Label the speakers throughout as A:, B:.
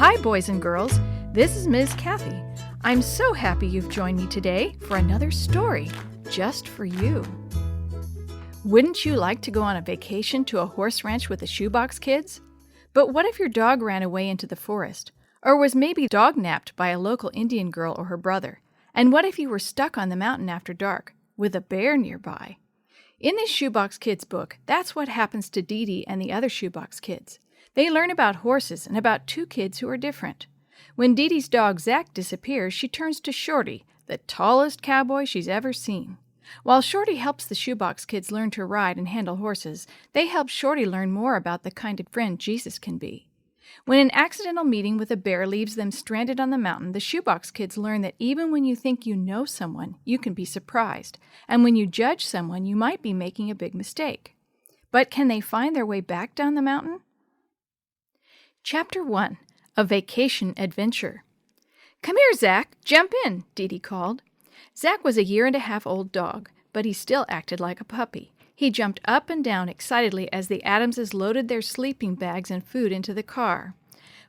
A: Hi, boys and girls. This is Ms. Kathy. I'm so happy you've joined me today for another story just for you. Wouldn't you like to go on a vacation to a horse ranch with the Shoebox Kids? But what if your dog ran away into the forest, or was maybe dog-napped by a local Indian girl or her brother? And what if you were stuck on the mountain after dark, with a bear nearby? In this Shoebox Kids book, that's what happens to DeeDee and the other Shoebox Kids. They learn about horses and about two kids who are different. When DeeDee's dog Zack disappears, she turns to Shorty, the tallest cowboy she's ever seen. While Shorty helps the Shoebox Kids learn to ride and handle horses, they help Shorty learn more about the kind of friend Jesus can be. When an accidental meeting with a bear leaves them stranded on the mountain, the Shoebox Kids learn that even when you think you know someone, you can be surprised. And when you judge someone, you might be making a big mistake. But can they find their way back down the mountain? Chapter 1. A Vacation Adventure. "Come here, Zack. Jump in," DeeDee called. Zack was a 1.5-year-old dog, but he still acted like a puppy. He jumped up and down excitedly as the Adamses loaded their sleeping bags and food into the car.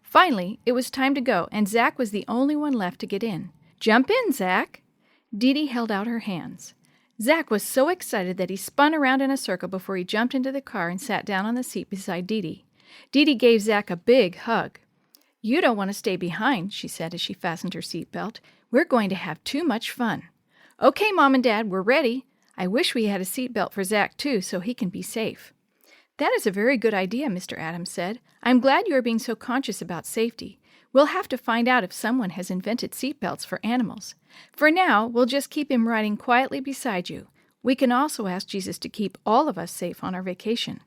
A: Finally, it was time to go, and Zack was the only one left to get in. "Jump in, Zack." DeeDee held out her hands. Zack was so excited that he spun around in a circle before he jumped into the car and sat down on the seat beside DeeDee. DeeDee gave Zack a big hug. "You don't want to stay behind," she said as she fastened her seatbelt. "We're going to have too much fun." "Okay, Mom and Dad, we're ready. I wish we had a seatbelt for Zack, too, so he can be safe." "That is a very good idea," Mr. Adams said. "I'm glad you are being so conscious about safety. We'll have to find out if someone has invented seatbelts for animals. For now, we'll just keep him riding quietly beside you. We can also ask Jesus to keep all of us safe on our vacation."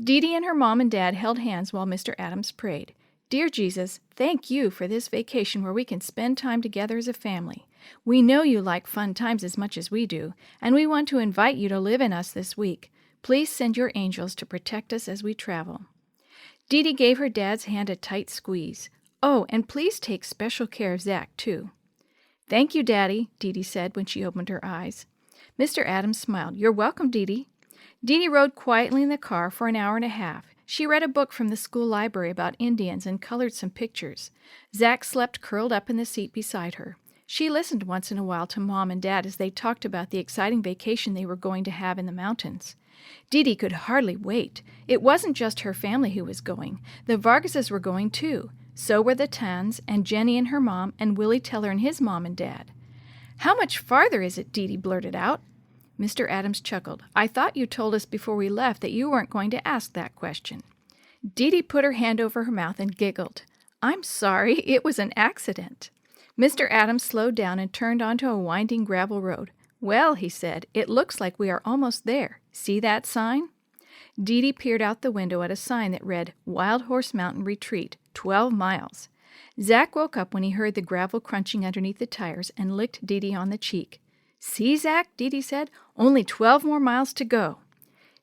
A: DeeDee and her mom and dad held hands while Mr. Adams prayed. "Dear Jesus, thank you for this vacation where we can spend time together as a family. We know you like fun times as much as we do, and we want to invite you to live in us this week. Please send your angels to protect us as we travel." DeeDee gave her dad's hand a tight squeeze. "Oh, and please take special care of Zack, too." "Thank you, Daddy," DeeDee said when she opened her eyes. Mr. Adams smiled. "You're welcome, DeeDee." DeeDee rode quietly in the car for an hour and a half. She read a book from the school library about Indians and colored some pictures. Zack slept curled up in the seat beside her. She listened once in a while to Mom and Dad as they talked about the exciting vacation they were going to have in the mountains. DeeDee could hardly wait. It wasn't just her family who was going. The Vargases were going too. So were the Tans, and Jenny and her mom, and Willie Teller and his mom and dad. "How much farther is it?" DeeDee blurted out. Mr. Adams chuckled. "I thought you told us before we left that you weren't going to ask that question." DeeDee put her hand over her mouth and giggled. "I'm sorry, it was an accident." Mr. Adams slowed down and turned onto a winding gravel road. "Well," he said, "it looks like we are almost there. See that sign?" DeeDee peered out the window at a sign that read, "Wild Horse Mountain Retreat, 12 miles. Zack woke up when he heard the gravel crunching underneath the tires and licked DeeDee on the cheek. "See, Zack," DeeDee said, "only 12 more miles to go."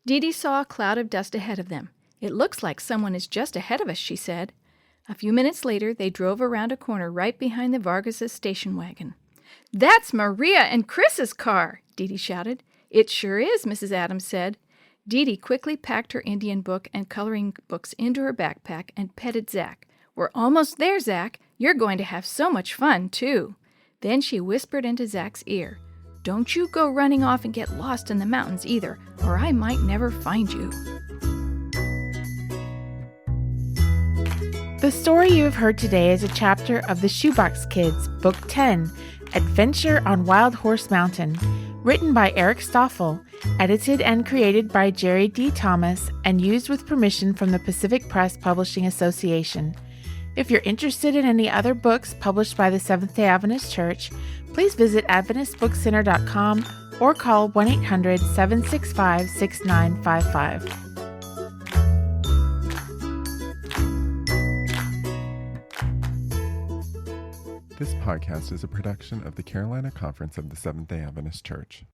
A: DeeDee saw a cloud of dust ahead of them. "It looks like someone is just ahead of us," she said. A few minutes later, they drove around a corner right behind the Vargas' station wagon. "That's Maria and Chris's car!" DeeDee shouted. "It sure is," Mrs. Adams said. DeeDee quickly packed her Indian book and coloring books into her backpack and petted Zack. "We're almost there, Zack. You're going to have so much fun, too." Then she whispered into Zack's ear, "Don't you go running off and get lost in the mountains either, or I might never find you."
B: The story you have heard today is a chapter of the Shoebox Kids, Book 10, Adventure on Wild Horse Mountain, written by Eric Stoffel, edited and created by Jerry D. Thomas, and used with permission from the Pacific Press Publishing Association. If you're interested in any other books published by the Seventh-day Adventist Church, please visit AdventistBookCenter.com or call 1-800-765-6955.
C: This podcast is a production of the Carolina Conference of the Seventh-day Adventist Church.